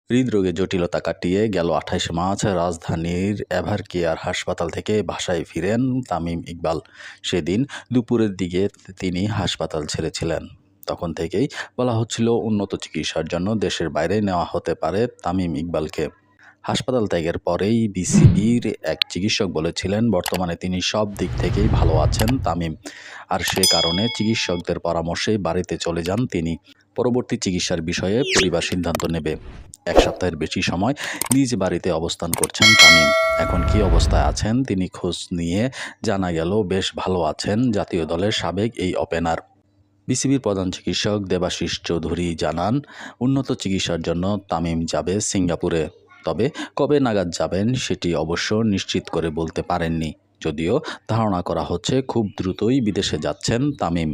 হৃদরোগে জটিলতা কাটিয়ে গেল ২৮ মার্চ রাজধানীর এভারকেয়ার হাসপাতাল থেকে বাসায় ফিরেন তামিম ইকবাল। সেদিন দুপুরের দিকে তিনি হাসপাতাল ছেড়েছিলেন। তখন থেকেই বলা হচ্ছিল উন্নত চিকিৎসার জন্য দেশের বাইরে নেওয়া হতে পারে তামিম ইকবালকে। হাসপাতাল ত্যাগের পরেই বিসিবির এক চিকিৎসক বলেছিলেন বর্তমানে তিনি সব দিক থেকেই ভালো আছেন তামিম, আর সে কারণে চিকিৎসকদের পরামর্শেই বাড়িতে চলে যান তিনি। পরবর্তী চিকিৎসার বিষয়ে পরিবার সিদ্ধান্ত নেবে। এক সপ্তাহের বেশি সময় নিজ বাড়িতে অবস্থান করছেন তামিম। এখন কী অবস্থায় আছেন তিনি খোঁজ নিয়ে জানা গেল বেশ ভালো আছেন জাতীয় দলের সাবেক এই ওপেনার। বিসিবির প্রধান চিকিৎসক দেবাশিস চৌধুরী জানান, উন্নত চিকিৎসার জন্য তামিম যাবে সিঙ্গাপুরে। তবে কবে নাগাদ যাবেন সেটি অবশ্য নিশ্চিত করে বলতে পারেননি, যদিও ধারণা করা হচ্ছে খুব দ্রুতই বিদেশে যাচ্ছেন তামিম।